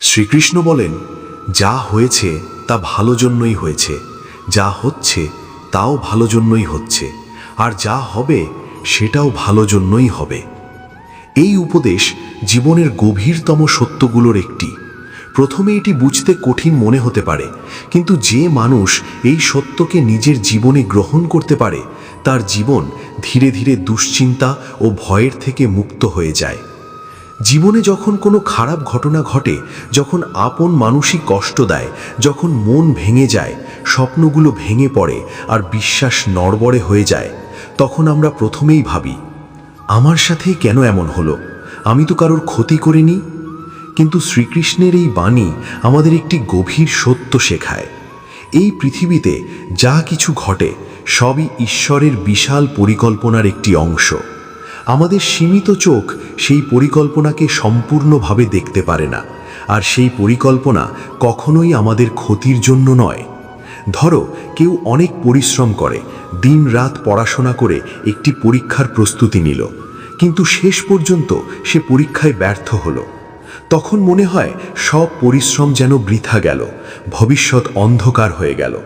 শ্রীকৃষ্ণ বলেন, যা হয়েছে তা ভালো জন্যই হয়েছে, যা হচ্ছে তাও ভালো জন্যই হচ্ছে, আর যা হবে সেটাও ভালো জন্যই হবে। এই উপদেশ জীবনের গভীরতম সত্যগুলোর একটি। প্রথমে এটি বুঝতে কঠিন মনে হতে পারে, কিন্তু যে মানুষ এই সত্যকে নিজের জীবনে গ্রহণ করতে পারে তার জীবন ধীরে ধীরে দুশ্চিন্তা ও ভয়ের থেকে মুক্ত হয়ে যায়। জীবনে যখন কোনো খারাপ ঘটনা ঘটে, যখন আপন মানুষই কষ্ট দেয়, যখন মন ভেঙে যায়, স্বপ্নগুলো ভেঙে পড়ে আর বিশ্বাস নড়বড়ে হয়ে যায়, তখন আমরা প্রথমেই ভাবি, আমার সাথেই কেন এমন হলো? আমি তো কারোর ক্ষতি করিনি। কিন্তু শ্রীকৃষ্ণের এই বাণী আমাদের একটি গভীর সত্য শেখায়। এই পৃথিবীতে যা কিছু ঘটে সবই ঈশ্বরের বিশাল পরিকল্পনার একটি অংশ। আমাদের সীমিত চোখ সেই পরিকল্পনাকে সম্পূর্ণভাবে দেখতে পারে না, আর সেই পরিকল্পনা কখনোই আমাদের ক্ষতির জন্য নয়। ধরো, কেউ অনেক পরিশ্রম করে, দিনরাত পড়াশোনা করে একটি পরীক্ষার প্রস্তুতি নিল, কিন্তু শেষ পর্যন্ত সে পরীক্ষায় ব্যর্থ হলো। তখন মনে হয় সব পরিশ্রম যেন বৃথা গেল, ভবিষ্যৎ অন্ধকার হয়ে গেল।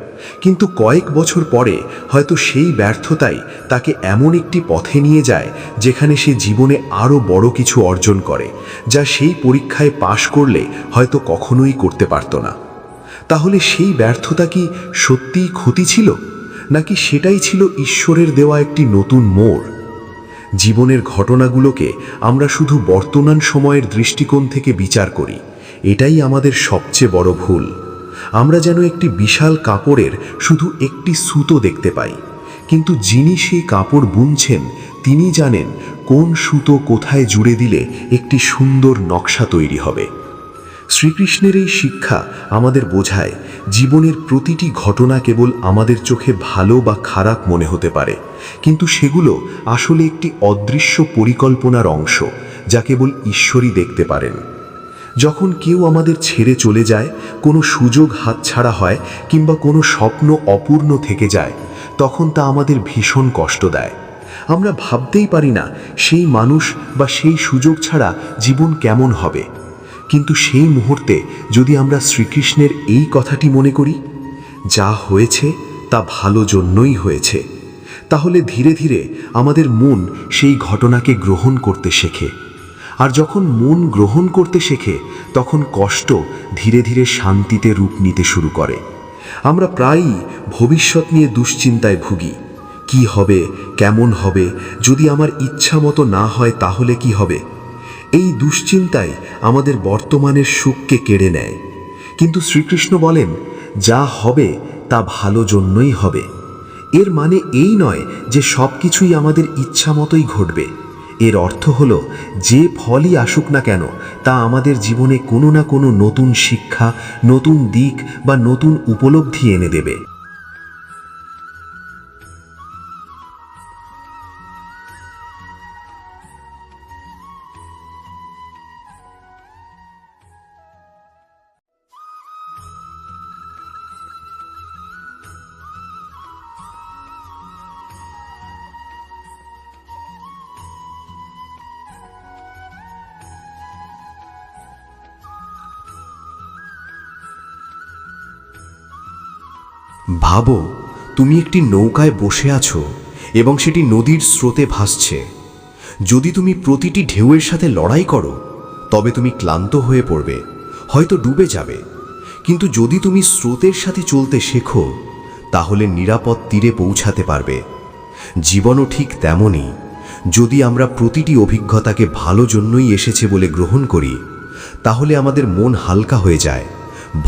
কিন্তু কয়েক বছর পরে হয়তো সেই ব্যর্থতাই তাকে এমন একটি পথে নিয়ে যায় যেখানে সে জীবনে আরও বড় কিছু অর্জন করে, যা সেই পরীক্ষায় পাশ করলে হয়তো কখনোই করতে পারত না। তাহলে সেই ব্যর্থতা কি সত্যিই ক্ষতি ছিল, নাকি সেটাই ছিল ঈশ্বরের দেওয়া একটি নতুন মোড়? জীবনের ঘটনাগুলোকে আমরা শুধু বর্তমান সময়ের দৃষ্টিকোণ থেকে বিচার করি, এটাই আমাদের সবচেয়ে বড় ভুল। আমরা যেন একটি বিশাল কাপড়ের শুধু একটি সুতো দেখতে পাই, কিন্তু যিনি সেই কাপড় বুনছেন তিনি জানেন কোন সুতো কোথায় জুড়ে দিলে একটি সুন্দর নকশা তৈরি হবে। শ্রীকৃষ্ণের এই শিক্ষা আমাদের বোঝায়, জীবনের প্রতিটি ঘটনা কেবল আমাদের চোখে ভালো বা খারাপ মনে হতে পারে, কিন্তু সেগুলো আসলে একটি অদৃশ্য পরিকল্পনার অংশ, যা কেবল ঈশ্বরই দেখতে পারেন। যখন কেউ আমাদের ছেড়ে চলে যায়, কোনো সুযোগ হাতছাড়া হয় কিংবা কোনো স্বপ্ন অপূর্ণ থেকে যায়, তখন তা আমাদের ভীষণ কষ্ট দেয়। আমরা ভাবতেই পারি না সেই মানুষ বা সেই সুযোগ ছাড়া জীবন কেমন হবে। কিন্তু সেই মুহূর্তে যদি আমরা শ্রীকৃষ্ণের এই কথাটি মনে করি, যা হয়েছে তা ভালো জন্যই হয়েছে, তাহলে ধীরে ধীরে আমাদের মন সেই ঘটনাকে গ্রহণ করতে শেখে। আর যখন মন গ্রহণ করতে শেখে, তখন কষ্ট ধীরে ধীরে শান্তিতে রূপ নিতে শুরু করে। আমরা প্রায়ই ভবিষ্যৎ নিয়ে দুশ্চিন্তায় ভুগি। কি হবে, কেমন হবে, যদি আমার ইচ্ছা মতো না হয় তাহলে কি হবে? এই দুশ্চিন্তাই আমাদের বর্তমানের সুখকে কেড়ে নেয়। কিন্তু শ্রীকৃষ্ণ বলেন, যা হবে তা ভালো জন্যই হবে। এর মানে এই নয় যে সব কিছুই আমাদের ইচ্ছা মতোই ঘটবে। এর অর্থ হলো, যে ফলই আসুক না কেন তা আমাদের জীবনে কোনো না কোনো নতুন শিক্ষা, নতুন দিক বা নতুন উপলব্ধি এনে দেবে। ভাবো, তুমি একটি নৌকায় বসে আছো এবং সেটি নদীর স্রোতে ভাসছে। যদি তুমি প্রতিটি ঢেউয়ের সাথে লড়াই করো, তবে তুমি ক্লান্ত হয়ে পড়বে, হয়তো ডুবে যাবে। কিন্তু যদি তুমি স্রোতের সাথে চলতে শেখো, তাহলে নিরাপদ তীরে পৌঁছাতে পারবে। জীবনও ঠিক তেমনই। যদি আমরা প্রতিটি অভিজ্ঞতাকে ভালো জন্যই এসেছে বলে গ্রহণ করি, তাহলে আমাদের মন হালকা হয়ে যায়,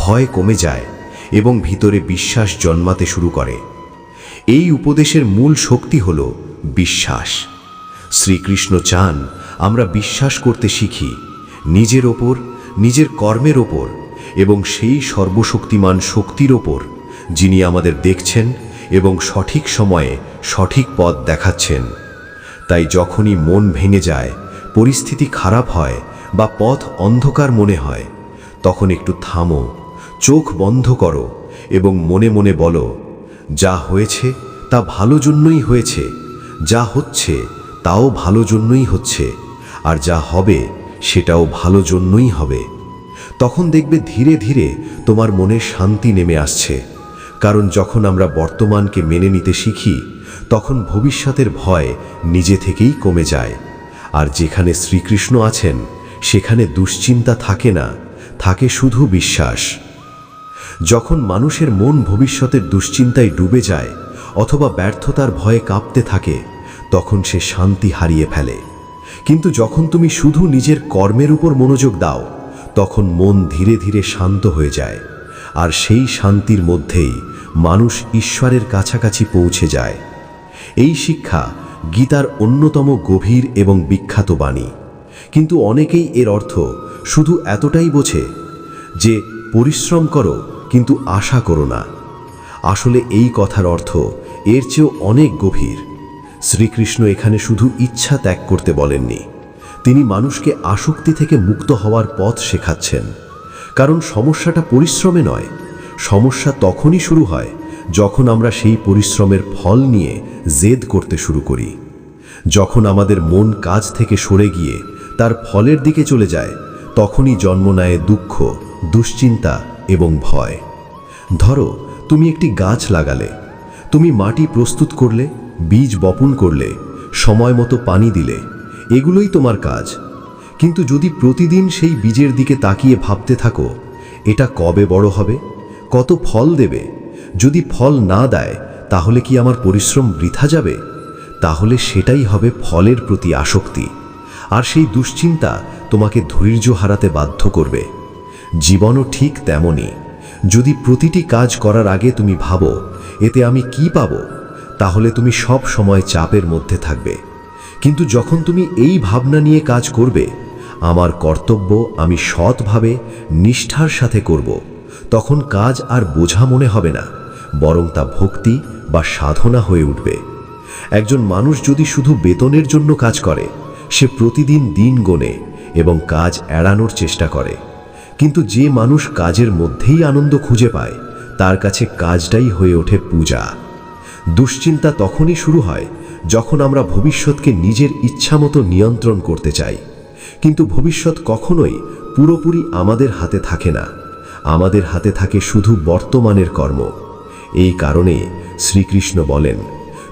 ভয় কমে যায় এবং ভিতরে বিশ্বাস জন্মাতে শুরু করে। এই উপদেশের মূল শক্তি হল বিশ্বাস। শ্রীকৃষ্ণ চান আমরা বিশ্বাস করতে শিখি, নিজের ওপর, নিজের কর্মের ওপর এবং সেই সর্বশক্তিমান শক্তির ওপর, যিনি আমাদের দেখছেন এবং সঠিক সময়ে সঠিক পথ দেখাচ্ছেন। তাই যখনই মন ভেঙে যায়, পরিস্থিতি খারাপ হয় বা পথ অন্ধকার মনে হয়, তখন একটু থামো, চোখ বন্ধ করো এবং মনে মনে বলো, যা হয়েছে তা ভালো জন্যই হয়েছে, যা হচ্ছে তাও ভালো জন্যই হচ্ছে, আর যা হবে সেটাও ভালো জন্যই হবে। তখন দেখবে ধীরে ধীরে তোমার মনে শান্তি নেমে আসছে। কারণ যখন আমরা বর্তমানকে মেনে নিতে শিখি, তখন ভবিষ্যতের ভয় নিজে থেকেই কমে যায়। আর যেখানে শ্রীকৃষ্ণ আছেন, সেখানে দুশ্চিন্তা থাকে না, থাকে শুধু বিশ্বাস। যখন মানুষের মন ভবিষ্যতের দুশ্চিন্তায় ডুবে যায় অথবা ব্যর্থতার ভয়ে কাঁপতে থাকে, তখন সে শান্তি হারিয়ে ফেলে। কিন্তু যখন তুমি শুধু নিজের কর্মের উপর মনোযোগ দাও, তখন মন ধীরে ধীরে শান্ত হয়ে যায়। আর সেই শান্তির মধ্যেই মানুষ ঈশ্বরের কাছাকাছি পৌঁছে যায়। এই শিক্ষা গীতার অন্যতম গভীর এবং বিখ্যাত বাণী। কিন্তু অনেকেই এর অর্থ শুধু এতটাই বোঝে যে পরিশ্রম করো কিন্তু আশা করো না। আসলে এই কথার অর্থ এর চেয়েও অনেক গভীর। শ্রীকৃষ্ণ এখানে শুধু ইচ্ছা ত্যাগ করতে বলেননি, তিনি মানুষকে আসক্তি থেকে মুক্ত হওয়ার পথ শেখাচ্ছেন। কারণ সমস্যাটা পরিশ্রমে নয়, সমস্যা তখনই শুরু হয় যখন আমরা সেই পরিশ্রমের ফল নিয়ে জেদ করতে শুরু করি। যখন আমাদের মন কাজ থেকে সরে গিয়ে তার ফলের দিকে চলে যায়, তখনই জন্ম নেয় দুঃখ, দুশ্চিন্তা এবং ভয়। ধরো, তুমি একটি গাছ লাগালে, তুমি মাটি প্রস্তুত করলে, বীজ বপন করলে, সময় মতো পানি দিলে, এগুলোই তোমার কাজ। কিন্তু যদি প্রতিদিন সেই বীজের দিকে তাকিয়ে ভাবতে থাকো, এটা কবে বড় হবে, কত ফল দেবে, যদি ফল না দেয় তাহলে কি আমার পরিশ্রম বৃথা যাবে? তাহলে সেটাই হবে ফলের প্রতি আসক্তি। আর সেই দুশ্চিন্তা তোমাকে ধৈর্য হারাতে বাধ্য করবে। জীবনও ঠিক তেমনই। যদি প্রতিটি কাজ করার আগে তুমি ভাবো, এতে আমি কি পাবো, তাহলে তুমি সব সময় চাপের মধ্যে থাকবে। কিন্তু যখন তুমি এই ভাবনা নিয়ে কাজ করবে, আমার কর্তব্য আমি সৎভাবে, নিষ্ঠার সাথে করব, তখন কাজ আর বোঝা মনে হবে না, বরং তা ভক্তি বা সাধনা হয়ে উঠবে। একজন মানুষ যদি শুধু বেতনের জন্য কাজ করে, সে প্রতিদিন দিন গোনে এবং কাজ এড়ানোর চেষ্টা করে। কিন্তু যে মানুষ কাজের মধ্যেই আনন্দ খুঁজে পায়, তার কাছে কাজটাই হয়ে ওঠে পূজা। দুশ্চিন্তা তখনই শুরু হয় যখন আমরা ভবিষ্যৎকে নিজের ইচ্ছামতো নিয়ন্ত্রণ করতে চাই। কিন্তু ভবিষ্যৎ কখনোই পুরোপুরি আমাদের হাতে থাকে না, আমাদের হাতে থাকে শুধু বর্তমানের কর্ম। এই কারণে শ্রীকৃষ্ণ বলেন,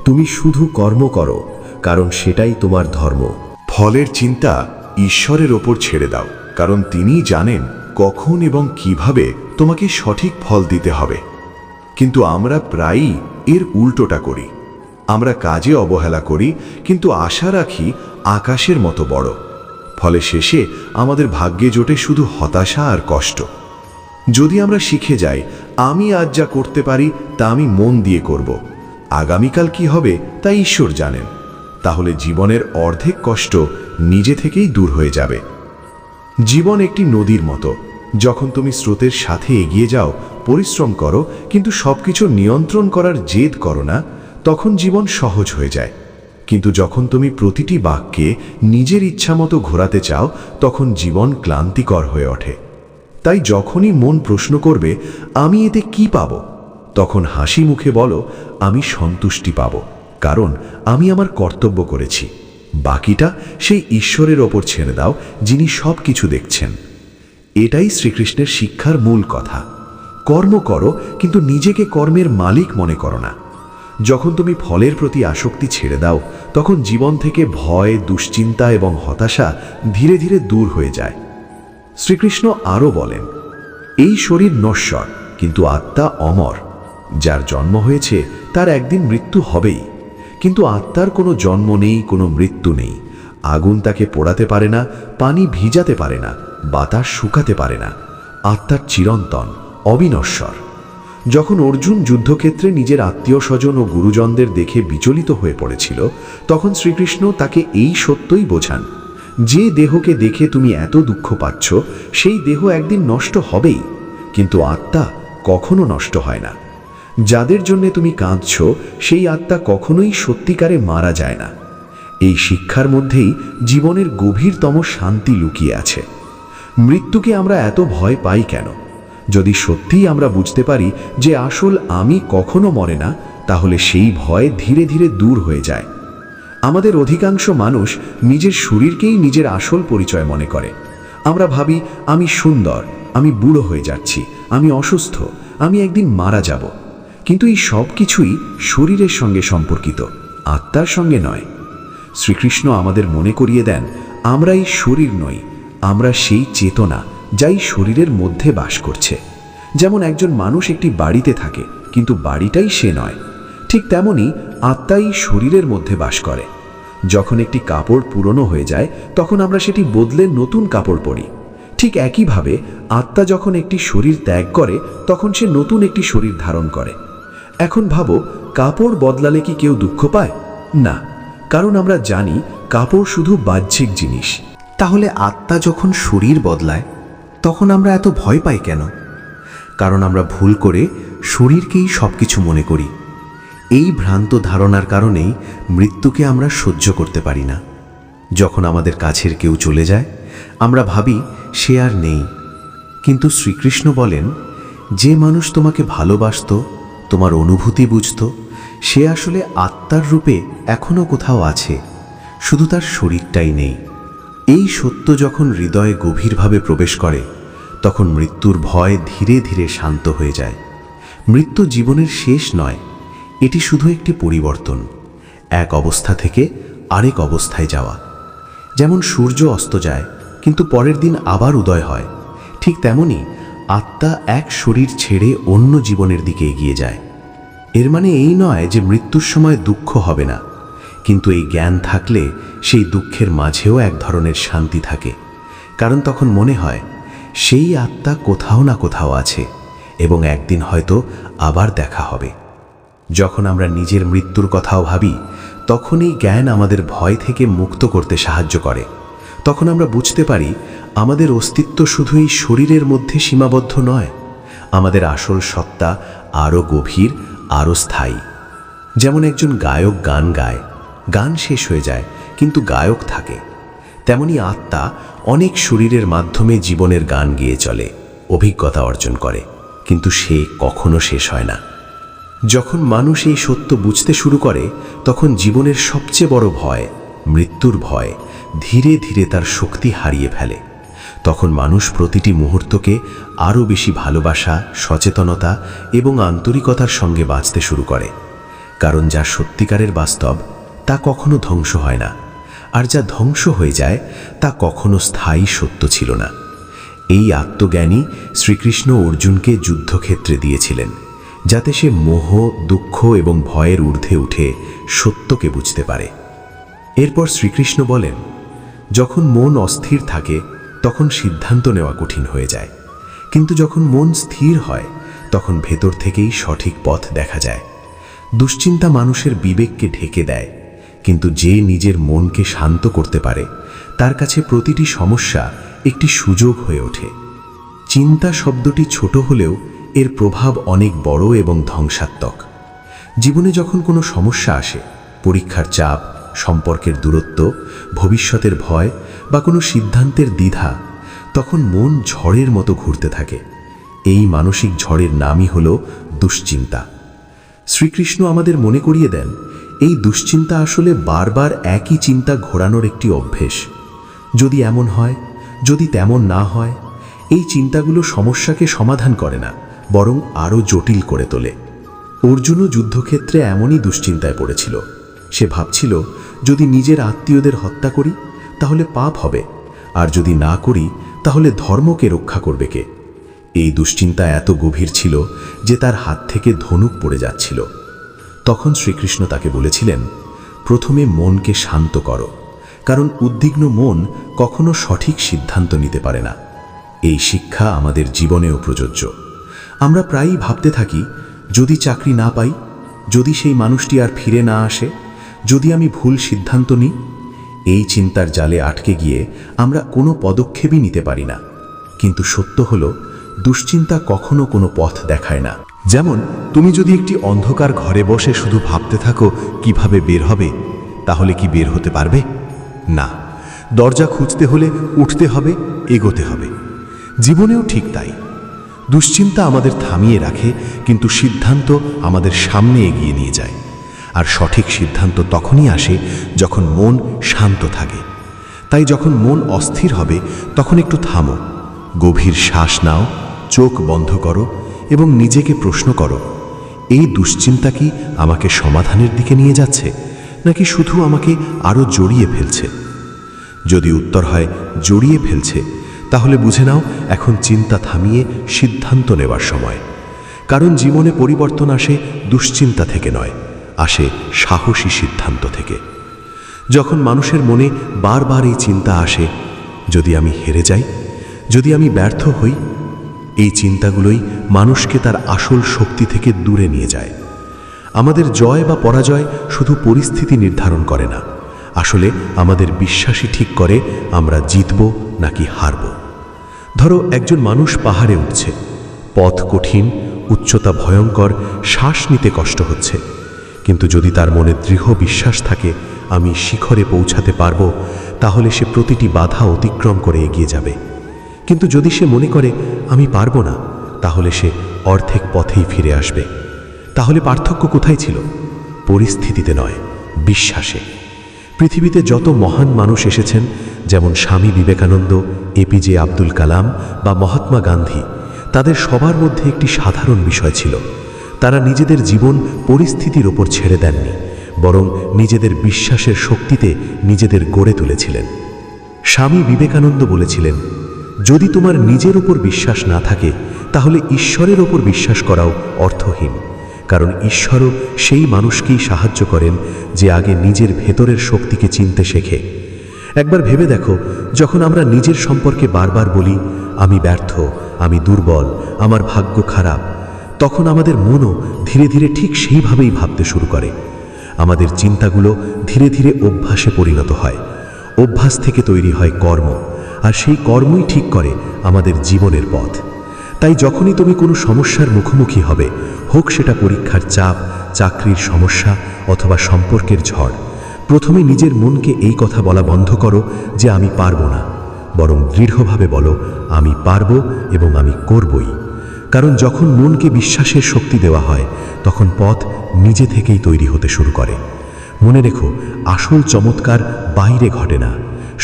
তুমি শুধু কর্ম করো, কারণ সেটাই তোমার ধর্ম। ফলের চিন্তা ঈশ্বরের ওপর ছেড়ে দাও, কারণ তিনিই জানেন কখন এবং কিভাবে তোমাকে সঠিক ফল দিতে হবে। কিন্তু আমরা প্রায়ই এর উল্টোটা করি। আমরা কাজে অবহেলা করি, কিন্তু আশা রাখি আকাশের মতো বড়। ফলে শেষে আমাদের ভাগ্যে জোটে শুধু হতাশা আর কষ্ট। যদি আমরা শিখে যাই, আমি আজ যা করতে পারি তা আমি মন দিয়ে করব, আগামীকাল কি হবে তা ঈশ্বর জানেন, তাহলে জীবনের অর্ধেক কষ্ট নিজে থেকেই দূর হয়ে যাবে। জীবন একটি নদীর মতো। যখন তুমি স্রোতের সাথে এগিয়ে যাও, পরিশ্রম করো, কিন্তু সবকিছু নিয়ন্ত্রণ করার জেদ করো না, তখন জীবন সহজ হয়ে যায়। কিন্তু যখন তুমি প্রতিটি বাক্যে নিজের ইচ্ছামতো ঘোরাতে চাও, তখন জীবন ক্লান্তিকর হয়ে ওঠে। তাই যখনই মন প্রশ্ন করবে, আমি এতে কি পাব, তখন হাসি মুখে বলো, আমি সন্তুষ্টি পাব, কারণ আমি আমার কর্তব্য করেছি। বাকিটা সেই ঈশ্বরের ওপর ছেড়ে দাও, যিনি সব কিছু দেখছেন। এটাই শ্রীকৃষ্ণের শিক্ষার মূল কথা। কর্ম করো, কিন্তু নিজেকে কর্মের মালিক মনে করো না। যখন তুমি ফলের প্রতি আসক্তি ছেড়ে দাও, তখন জীবন থেকে ভয়, দুশ্চিন্তা এবং হতাশা ধীরে ধীরে দূর হয়ে যায়। শ্রীকৃষ্ণ আরও বলেন, এই শরীর নশ্বর, কিন্তু আত্মা অমর। যার জন্ম হয়েছে তার একদিন মৃত্যু হবেই, কিন্তু আত্মার কোনো জন্ম নেই, কোনো মৃত্যু নেই। আগুন তাকে পোড়াতে পারে না, পানি ভিজাতে পারে না, বাতাস শুকাতে পারে না। আত্মার চিরন্তন, অবিনশ্বর। যখন অর্জুন যুদ্ধক্ষেত্রে নিজের আত্মীয় স্বজন ও গুরুজনদের দেখে বিচলিত হয়ে পড়েছিল, তখন শ্রীকৃষ্ণ তাকে এই সত্যই বোঝান, যে দেহকে দেখে তুমি এত দুঃখ পাচ্ছ, সেই দেহ একদিন নষ্ট হবেই, কিন্তু আত্মা কখনো নষ্ট হয় না। যাদের জন্য তুমি কাঁদছ, সেই আত্মা কখনোই সত্যিকারে মারা যায় না। এই শিক্ষার মধ্যেই জীবনের গভীরতম শান্তি লুকিয়ে আছে। মৃত্যুকে আমরা এত ভয় পাই কেন? যদি সত্যিই আমরা বুঝতে পারি যে আসল আমি কখনো মরে না, তাহলে সেই ভয় ধীরে ধীরে দূর হয়ে যায়। আমাদের অধিকাংশ মানুষ নিজের শরীরকেই নিজের আসল পরিচয় মনে করে। আমরা ভাবি, আমি সুন্দর, আমি বুড়ো হয়ে যাচ্ছি, আমি অসুস্থ, আমি একদিন মারা যাব। কিন্তু এই সব কিছুই শরীরের সঙ্গে সম্পর্কিত, আত্মার সঙ্গে নয়। শ্রীকৃষ্ণ আমাদের মনে করিয়ে দেন, আমরা এই শরীর নই, আমরা সেই চেতনা যাই শরীরের মধ্যে বাস করছে। যেমন একজন মানুষ একটি বাড়িতে থাকে, কিন্তু বাড়িটাই সে নয়, ঠিক তেমনি আত্মাই শরীরের মধ্যে বাস করে। যখন একটি কাপড় পুরনো হয়ে যায়, তখন আমরা সেটি বদলে নতুন কাপড় পরি। ঠিক একইভাবে আত্মা যখন একটি শরীর ত্যাগ করে, তখন সে নতুন একটি শরীর ধারণ করে। এখন ভাবো, কাপড় বদলালে কি কেউ দুঃখ পায়? না, কারণ আমরা জানি কাপড় শুধু বাহ্যিক জিনিস। তাহলে আত্মা যখন শরীর বদলায়, তখন আমরা এত ভয় পাই কেন? কারণ আমরা ভুল করে শরীরকেই সব কিছু মনে করি। এই ভ্রান্ত ধারণার কারণেই মৃত্যুকে আমরা সহ্য করতে পারি না। যখন আমাদের কাছের কেউ চলে যায়, আমরা ভাবি সে আর নেই। কিন্তু শ্রীকৃষ্ণ বলেন, যে মানুষ তোমাকে ভালোবাসত, তোমার অনুভূতি বুঝত, সে আসলে আত্মার রূপে এখনও কোথাও আছে, শুধু তার শরীরটাই নেই। এই সত্য যখন হৃদয়ে গভীরভাবে প্রবেশ করে, তখন মৃত্যুর ভয় ধীরে ধীরে শান্ত হয়ে যায়। মৃত্যু জীবনের শেষ নয়, এটি শুধু একটি পরিবর্তন, এক অবস্থা থেকে আরেক অবস্থায় যাওয়া। যেমন সূর্য অস্ত যায়, কিন্তু পরের দিন আবার উদয় হয়, ঠিক তেমনি আত্মা এক শরীর ছেড়ে অন্য জীবনের দিকে এগিয়ে যায়। এর মানে এই নয় যে মৃত্যুর সময় দুঃখ হবে না, কিন্তু এই জ্ঞান থাকলে সেই দুঃখের মাঝেও এক ধরনের শান্তি থাকে। কারণ তখন মনে হয় সেই আত্মা কোথাও না কোথাও আছে এবং একদিন হয়তো আবার দেখা হবে। যখন আমরা নিজের মৃত্যুর কথাও ভাবি, তখন এই জ্ঞান আমাদের ভয় থেকে মুক্ত করতে সাহায্য করে। তখন আমরা বুঝতে পারি আমাদের অস্তিত্ব শুধু এই শরীরের মধ্যে সীমাবদ্ধ নয়, আমাদের আসল সত্তা আরও গভীর, আরও স্থায়ী। যেমন একজন গায়ক গান গায়, গান শেষ হয়ে যায়, কিন্তু গায়ক থাকে। তেমনি আত্মা অনেক শরীরের মাধ্যমে জীবনের গান গেয়ে চলে, অভিজ্ঞতা অর্জন করে, কিন্তু সে কখনো শেষ হয় না। যখন মানুষ এই সত্য বুঝতে শুরু করে, তখন জীবনের সবচেয়ে বড় ভয়, মৃত্যুর ভয়, ধীরে ধীরে তার শক্তি হারিয়ে ফেলে। তখন মানুষ প্রতিটি মুহূর্তকে আরও বেশি ভালোবাসা, সচেতনতা এবং আন্তরিকতার সঙ্গে বাঁচতে শুরু করে। কারণ যা সত্যিকারের বাস্তব, তা কখনো ধ্বংস হয় না, আর যা ধ্বংস হয়ে যায় তা কখনো স্থায়ী সত্য ছিল না। এই আত্মজ্ঞানী শ্রীকৃষ্ণ অর্জুনকে যুদ্ধক্ষেত্রে দিয়েছিলেন, যাতে সে মোহ, দুঃখ এবং ভয়ের ঊর্ধ্বে উঠে সত্যকে বুঝতে পারে। এরপর শ্রীকৃষ্ণ বলেন, যখন মন অস্থির থাকে তখন সিদ্ধান্ত নেওয়া কঠিন হয়ে যায়, কিন্তু যখন মন স্থির হয় তখন ভেতর থেকেই সঠিক পথ দেখা যায়। দুশ্চিন্তা মানুষের বিবেককে ঢেকে দেয়, কিন্তু যে নিজের মনকে শান্ত করতে পারে, তার কাছে প্রতিটি সমস্যা একটি সুযোগ হয়ে ওঠে। চিন্তা শব্দটি ছোট হলেও এর প্রভাব অনেক বড় এবং ধ্বংসাত্মক। জীবনে যখন কোনো সমস্যা আসে, পরীক্ষার চাপ, সম্পর্কের দূরত্ব, ভবিষ্যতের ভয় বা কোনো সিদ্ধান্তের দ্বিধা, তখন মন ঝড়ের মতো ঘুরতে থাকে। এই মানসিক ঝড়ের নামই হলো দুশ্চিন্তা। শ্রীকৃষ্ণ আমাদের মনে করিয়ে দেন, এই দুশ্চিন্তা আসলে বারবার একই চিন্তা ঘোরানোর একটি অভ্যেস। যদি এমন হয়, যদি তেমন না হয়, এই চিন্তাগুলো সমস্যাকে সমাধান করে না, বরং আরও জটিল করে তোলে। অর্জুনও যুদ্ধক্ষেত্রে এমনই দুশ্চিন্তায় পড়েছিল। সে ভাবছিল, যদি নিজের আত্মীয়দের হত্যা করি তাহলে পাপ হবে, আর যদি না করি তাহলে ধর্মকে রক্ষা করবে কে? এই দুশ্চিন্তা এত গভীর ছিল যে তার হাত থেকে ধনুক পড়ে যাচ্ছিল। তখন শ্রীকৃষ্ণ তাকে বলেছিলেন, প্রথমে মনকে শান্ত করো, কারণ উদ্বিগ্ন মন কখনো সঠিক সিদ্ধান্ত নিতে পারে না। এই শিক্ষা আমাদের জীবনেও প্রযোজ্য। আমরা প্রায়ই ভাবতে থাকি, যদি চাকরি না পাই, যদি সেই মানুষটি আর ফিরে না আসে, যদি আমি ভুল সিদ্ধান্ত নিই। এই চিন্তার জালে আটকে গিয়ে আমরা কোনো পদক্ষেপই নিতে পারি না। কিন্তু সত্য হলো, দুশ্চিন্তা কখনো কোনো পথ দেখায় না। যেমন তুমি যদি একটি অন্ধকার ঘরে বসে শুধু ভাবতে থাকো কিভাবে বের হবে, তাহলে কি বের হতে পারবে? না, দরজা খুঁজতে হলে উঠতে হবে, এগোতে হবে। জীবনেও ঠিক তাই। দুশ্চিন্তা আমাদের থামিয়ে রাখে, কিন্তু সিদ্ধান্ত আমাদের সামনে এগিয়ে নিয়ে যায়। আর সঠিক সিদ্ধান্ত তখনই আসে যখন মন শান্ত থাকে। তাই যখন মন অস্থির হবে, তখন একটু থামো, গভীর শ্বাস নাও, চোখ বন্ধ করো এবং নিজেকে প্রশ্ন করো, এই দুশ্চিন্তা কি আমাকে সমাধানের দিকে নিয়ে যাচ্ছে নাকি শুধু আমাকে আরও জড়িয়ে ফেলছে? যদি উত্তর হয় জড়িয়ে ফেলছে, তাহলে বুঝে নাও এখন চিন্তা থামিয়ে সিদ্ধান্ত নেওয়ার সময়। কারণ জীবনে পরিবর্তন আসে দুশ্চিন্তা থেকে নয়, আসে সাহসী সিদ্ধান্ত থেকে। যখন মানুষের মনে বারবার এই চিন্তা আসে, যদি আমি হেরে যাই, যদি আমি ব্যর্থ হই, এই চিন্তাগুলোই মানুষকে তার আসল শক্তি থেকে দূরে নিয়ে যায়। আমাদের জয় বা পরাজয় শুধু পরিস্থিতি নির্ধারণ করে না, আসলে আমাদের বিশ্বাসই ঠিক করে আমরা জিতব নাকি হারব। ধরো একজন মানুষ পাহাড়ে উঠছে, পথ কঠিন, উচ্চতা ভয়ঙ্কর, শ্বাস নিতে কষ্ট হচ্ছে, কিন্তু যদি তার মনে দৃঢ় বিশ্বাস থাকে আমি শিখরে পৌঁছাতে পারবো, তাহলে সে প্রতিটি বাধা অতিক্রম করে এগিয়ে যাবে। কিন্তু যদি সে মনে করে আমি পারবো না, তাহলে সে অর্ধেক পথেই ফিরে আসবে। তাহলে পার্থক্য কোথায় ছিল? পরিস্থিতিতে নয়, বিশ্বাসে। পৃথিবীতে যত মহান মানুষ এসেছেন, যেমন স্বামী বিবেকানন্দ, এপিজে আব্দুল কালাম বা মহাত্মা গান্ধী, তাদের সবার মধ্যে একটি সাধারণ বিষয় ছিল, তারা নিজেদের জীবন পরিস্থিতির ওপর ছেড়ে দেননি, বরং নিজেদের বিশ্বাসের শক্তিতে নিজেদের গড়ে তুলেছিলেন। স্বামী বিবেকানন্দ বলেছিলেন, যদি তোমার নিজের ওপর বিশ্বাস না থাকে, তাহলে ঈশ্বরের ওপর বিশ্বাস করাও অর্থহীন। কারণ ঈশ্বরও সেই মানুষকেই সাহায্য করেন যে আগে নিজের ভেতরের শক্তিকে চিনতে শেখে। একবার ভেবে দেখো, যখন আমরা নিজের সম্পর্কে বারবার বলি আমি ব্যর্থ, আমি দুর্বল, আমার ভাগ্য খারাপ, তখন আমাদের মনও ধীরে ধীরে ঠিক সেইভাবেই ভাবতে শুরু করে। আমাদের চিন্তাগুলো ধীরে ধীরে অভ্যাসে পরিণত হয়, অভ্যাস থেকে তৈরি হয় কর্ম, আর সেই কর্মই ঠিক করে আমাদের জীবনের পথ। তাই যখনই তুমি কোনো সমস্যার মুখোমুখি হবে, হোক সেটা পরীক্ষার চাপ, চাকরির সমস্যা অথবা সম্পর্কের ঝড়, প্রথমে নিজের মনকে এই কথা বলা বন্ধ করো যে আমি পারবো না, বরং দৃঢ়ভাবে বলো আমি পারবো এবং আমি করবই। কারণ যখন মনকে বিশ্বাসের শক্তি দেওয়া হয়, তখন পথ নিজে থেকেই তৈরি হতে শুরু করে। মনে রেখো, আসল চমৎকার বাইরে ঘটে না,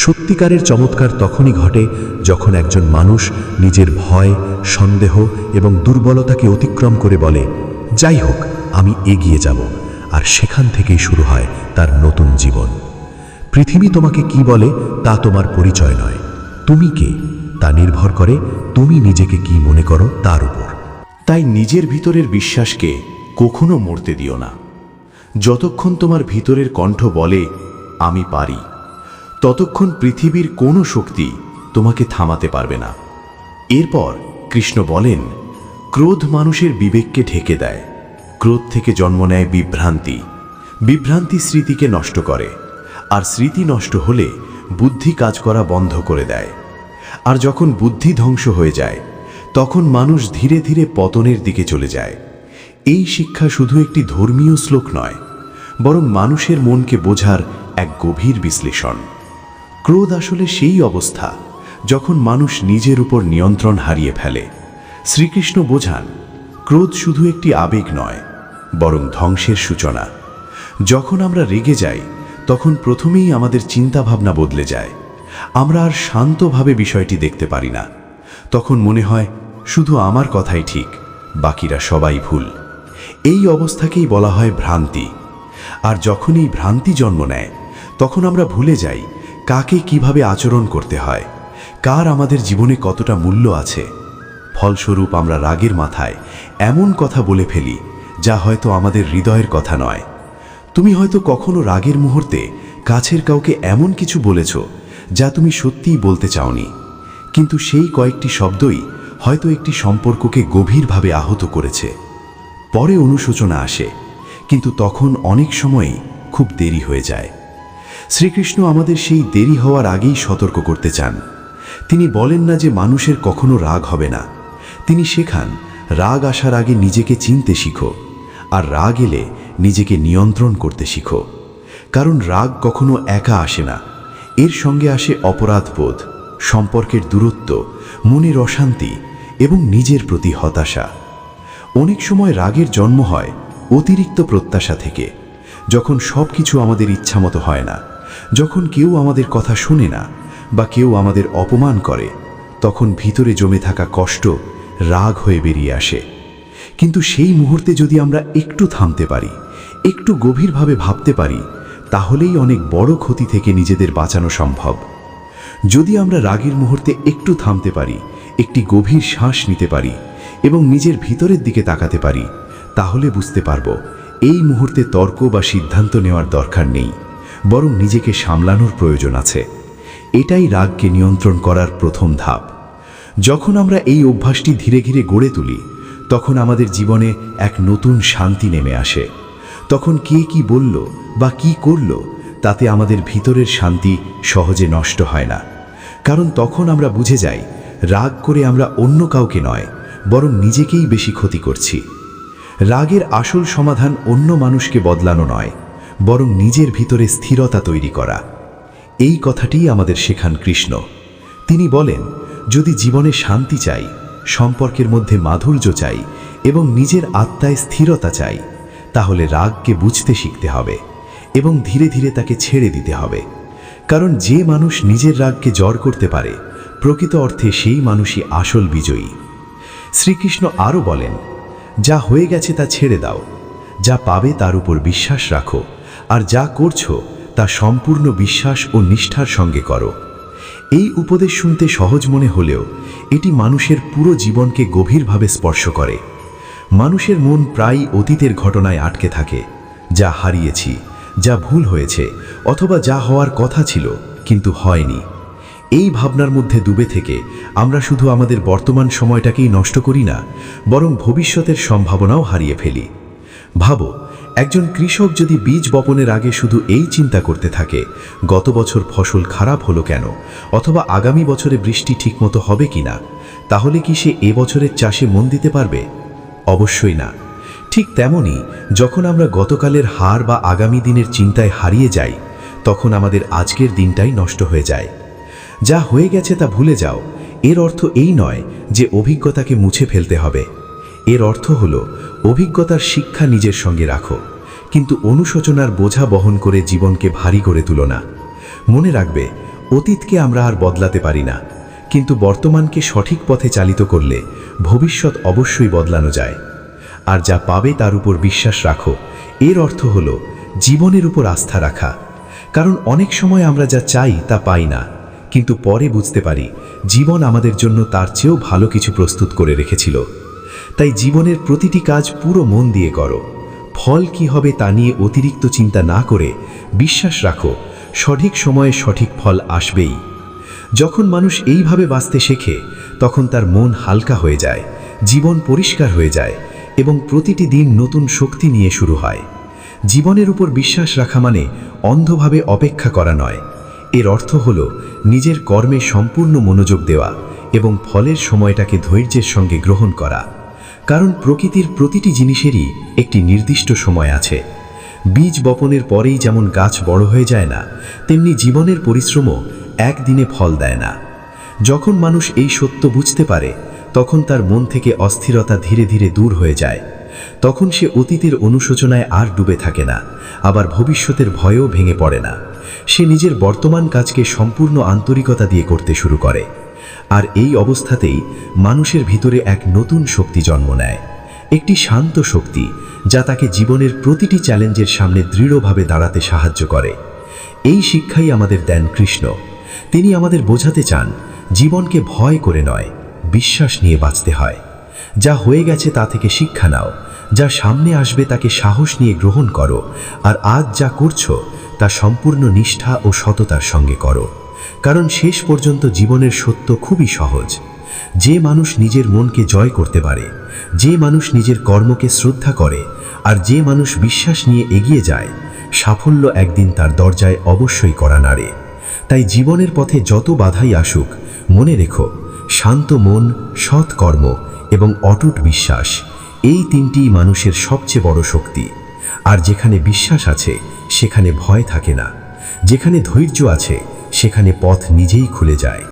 সত্যিকারের চমৎকার তখনই ঘটে যখন একজন মানুষ নিজের ভয়, সন্দেহ এবং দুর্বলতাকে অতিক্রম করে বলে যাই হোক আমি এগিয়ে যাব, আর সেখান থেকেই শুরু হয় তার নতুন জীবন। পৃথিবী তোমাকে কি বলে তা তোমার পরিচয় নয়, তুমি কে তা নির্ভর করে তুমি নিজেকে কি মনে করো তার উপর। তাই নিজের ভিতরের বিশ্বাসকে কখনো মরতে দিও না। যতক্ষণ তোমার ভিতরের কণ্ঠ বলে আমি পারি, ততক্ষণ পৃথিবীর কোনো শক্তি তোমাকে থামাতে পারবে না। এরপর কৃষ্ণ বলেন, ক্রোধ মানুষের বিবেককে ঢেকে দেয়, ক্রোধ থেকে জন্ম নেয় বিভ্রান্তি, বিভ্রান্তি স্মৃতিকে নষ্ট করে, আর স্মৃতি নষ্ট হলে বুদ্ধি কাজ করা বন্ধ করে দেয়। আর যখন বুদ্ধি ধ্বংস হয়ে যায়, তখন মানুষ ধীরে ধীরে পতনের দিকে চলে যায়। এই শিক্ষা শুধু একটি ধর্মীয় শ্লোক নয়, বরং মানুষের মনকে বোঝার এক গভীর বিশ্লেষণ। ক্রোধ আসলে সেই অবস্থা যখন মানুষ নিজের উপর নিয়ন্ত্রণ হারিয়ে ফেলে। শ্রীকৃষ্ণ বোঝান, ক্রোধ শুধু একটি আবেগ নয়, বরং ধ্বংসের সূচনা। যখন আমরা রেগে যাই, তখন প্রথমেই আমাদের চিন্তাভাবনা বদলে যায়। আমরা আর শান্তভাবে বিষয়টি দেখতে পারি না। তখন মনে হয় শুধু আমার কথাই ঠিক, বাকিরা সবাই ভুল। এই অবস্থাকেই বলা হয় ভ্রান্তি। আর যখন এই ভ্রান্তি জন্ম নেয়, তখন আমরা ভুলে যাই কাকে কিভাবে আচরণ করতে হয়, কার আমাদের জীবনে কতটা মূল্য আছে। ফলস্বরূপ আমরা রাগের মাথায় এমন কথা বলে ফেলি যা হয়তো আমাদের হৃদয়ের কথা নয়। তুমি হয়তো কখনো রাগের মুহূর্তে কাছের কাউকে এমন কিছু বলেছ যা তুমি সত্যিই বলতে চাওনি, কিন্তু সেই কয়েকটি শব্দই হয়তো একটি সম্পর্ককে গভীরভাবে আহত করেছে। পরে অনুশোচনা আসে, কিন্তু তখন অনেক সময়ই খুব দেরি হয়ে যায়। শ্রীকৃষ্ণ আমাদের সেই দেরি হওয়ার আগেই সতর্ক করতে চান। তিনি বলেন না যে মানুষের কখনো রাগ হবে না, তিনি শেখান রাগ আসার আগে নিজেকে চিনতে শিখো, আর রাগ এলে নিজেকে নিয়ন্ত্রণ করতে শিখো। কারণ রাগ কখনো একা আসে না, এর সঙ্গে আসে অপরাধবোধ, সম্পর্কের দূরত্ব, মনের অশান্তি এবং নিজের প্রতি হতাশা। অনেক সময় রাগের জন্ম হয় অতিরিক্ত প্রত্যাশা থেকে, যখন সব কিছু আমাদের ইচ্ছামতো হয় না, যখন কেউ আমাদের কথা শুনে না বা কেউ আমাদের অপমান করে, তখন ভিতরে জমে থাকা কষ্ট রাগ হয়ে বেরিয়ে আসে। কিন্তু সেই মুহূর্তে যদি আমরা একটু থামতে পারি, একটু গভীরভাবে ভাবতে পারি, তাহলেই অনেক বড় ক্ষতি থেকে নিজেদের বাঁচানো সম্ভব। যদি আমরা রাগের মুহূর্তে একটু থামতে পারি, একটি গভীর শ্বাস নিতে পারি এবং নিজের ভিতরের দিকে তাকাতে পারি, তাহলে বুঝতে পারব এই মুহূর্তে তর্ক বা সিদ্ধান্ত নেওয়ার দরকার নেই, বরং নিজেকে সামলানোর প্রয়োজন আছে। এটাই রাগকে নিয়ন্ত্রণ করার প্রথম ধাপ। যখন আমরা এই অভ্যাসটি ধীরে ধীরে গড়ে তুলি, তখন আমাদের জীবনে এক নতুন শান্তি নেমে আসে। তখন কে কি বলল বা কি করল, তাতে আমাদের ভিতরের শান্তি সহজে নষ্ট হয় না। কারণ তখন আমরা বুঝে যাই, রাগ করে আমরা অন্য কাউকে নয়, বরং নিজেকেই বেশি ক্ষতি করছি। রাগের আসল সমাধান অন্য মানুষকে বদলানো নয়, বরং নিজের ভিতরে স্থিরতা তৈরি করা। এই কথাটিই আমাদের শেখান কৃষ্ণ। তিনি বলেন, যদি জীবনে শান্তি চাই, সম্পর্কের মধ্যে মাধুর্য চাই এবং নিজের আত্মায় স্থিরতা চাই, তাহলে রাগকে বুঝতে শিখতে হবে এবং ধীরে ধীরে তাকে ছেড়ে দিতে হবে। কারণ যে মানুষ নিজের রাগকে জয় করতে পারে, প্রকৃত অর্থে সেই মানুষই আসল বিজয়ী। শ্রীকৃষ্ণ আরও বলেন, যা হয়ে গেছে তা ছেড়ে দাও, যা পাবে তার উপর বিশ্বাস রাখো, আর যা করছো তা সম্পূর্ণ বিশ্বাস ও নিষ্ঠার সঙ্গে করো। এই উপদেশ শুনতে সহজ মনে হলেও এটি মানুষের পুরো জীবনকে গভীরভাবে স্পর্শ করে। মানুষের মন প্রায়ই অতীতের ঘটনায় আটকে থাকে, যা হারিয়েছি, যা ভুল হয়েছে, অথবা যা হওয়ার কথা ছিল কিন্তু হয়নি। এই ভাবনার মধ্যে ডুবে থেকে আমরা শুধু আমাদের বর্তমান সময়টাকেই নষ্ট করি না, বরং ভবিষ্যতের সম্ভাবনাও হারিয়ে ফেলি। ভাবো, একজন কৃষক যদি বীজ বপনের আগে শুধু এই চিন্তা করতে থাকে, গত বছর ফসল খারাপ হলো কেন, অথবা আগামী বছরে বৃষ্টি ঠিকমতো হবে কিনা, তাহলে কি সে এবছরের চাষে মন দিতে পারবে? অবশ্যই না। ঠিক তেমনি যখন আমরা গতকালের হার বা আগামী দিনের চিন্তায় হারিয়ে যাই, তখন আমাদের আজকের দিনটাই নষ্ট হয়ে যায়। যা হয়ে গেছে তা ভুলে যাও, এর অর্থ এই নয় যে অভিজ্ঞতাকে মুছে ফেলতে হবে। এর অর্থ হলো অভিজ্ঞতার শিক্ষা নিজের সঙ্গে রাখো, কিন্তু অনুশোচনার বোঝা বহন করে জীবনকে ভারী করে তুলো না। মনে রাখবে, অতীতকে আমরা আর বদলাতে পারি না, কিন্তু বর্তমানকে সঠিক পথে চালিত করলে ভবিষ্যৎ অবশ্যই বদলানো যায়। আর যা পাবে তার উপর বিশ্বাস রাখো, এর অর্থ হলো জীবনের উপর আস্থা রাখা। কারণ অনেক সময় আমরা যা চাই তা পাই না, কিন্তু পরে বুঝতে পারি জীবন আমাদের জন্য তার চেয়েও ভালো কিছু প্রস্তুত করে রেখেছিল। তাই জীবনের প্রতিটি কাজ পুরো মন দিয়ে করো। ফল কি হবে তা নিয়ে অতিরিক্ত চিন্তা না করে বিশ্বাস রাখো, সঠিক সময়ে সঠিক ফল আসবেই। যখন মানুষ এইভাবে বাঁচতে শেখে, তখন তার মন হালকা হয়ে যায়, জীবন পরিষ্কার হয়ে যায় এবং প্রতিটি দিন নতুন শক্তি নিয়ে শুরু হয়। জীবনের উপর বিশ্বাস রাখা মানে অন্ধভাবে অপেক্ষা করা নয়। এর অর্থ হলো নিজের কর্মে সম্পূর্ণ মনোযোগ দেওয়া এবং ফলের সময়টাকে ধৈর্যের সঙ্গে গ্রহণ করা। কারণ প্রকৃতির প্রতিটি জিনিসেরই একটি নির্দিষ্ট সময় আছে। বীজ বপনের পরেই যেমন গাছ বড় হয়ে যায় না, তেমনি জীবনের পরিশ্রমও একদিনে ফল দেয় না। যখন মানুষ এই সত্য বুঝতে পারে, তখন তার মন থেকে অস্থিরতা ধীরে ধীরে দূর হয়ে যায়। তখন সে অতীতের অনুশোচনায় আর ডুবে থাকে না, আবার ভবিষ্যতের ভয়েও ভেঙে পড়ে না। সে নিজের বর্তমান কাজকে সম্পূর্ণ আন্তরিকতা দিয়ে করতে শুরু করে। আর এই অবস্থাতেই মানুষের ভিতরে এক নতুন শক্তি জন্ম নেয়, একটি শান্ত শক্তি, যা তাকে জীবনের প্রতিটি চ্যালেঞ্জের সামনে দৃঢ়ভাবে দাঁড়াতে সাহায্য করে। এই শিক্ষাই আমাদের দেন কৃষ্ণ। তিনি আমাদের বোঝাতে চান, জীবনকে ভয় করে নয়, বিশ্বাস নিয়ে বাঁচতে হয়। যা হয়ে গেছে তা থেকে শিক্ষা নাও, যা সামনে আসবে তাকে সাহস নিয়ে গ্রহণ করো, আর আজ যা করছো তা সম্পূর্ণ নিষ্ঠা ও সততার সঙ্গে করো। কারণ শেষ পর্যন্ত জীবনের সত্য খুবই সহজ। যে মানুষ নিজের মনকে জয় করতে পারে, যে মানুষ নিজের কর্মকে শ্রদ্ধা করে, আর যে মানুষ বিশ্বাস নিয়ে এগিয়ে যায়, সাফল্য একদিন তার দরজায় অবশ্যই কড়া নাড়ে। তাই জীবনের পথে যত বাধাই আসুক, মনে রেখো, শান্ত মন, সৎ কর্ম এবং অটুট বিশ্বাস, এই তিনটিই মানুষের সবচেয়ে বড় শক্তি। আর যেখানে বিশ্বাস আছে সেখানে ভয় থাকে না, যেখানে ধৈর্য আছে সেখানে পথ নিজেই খুলে যায়।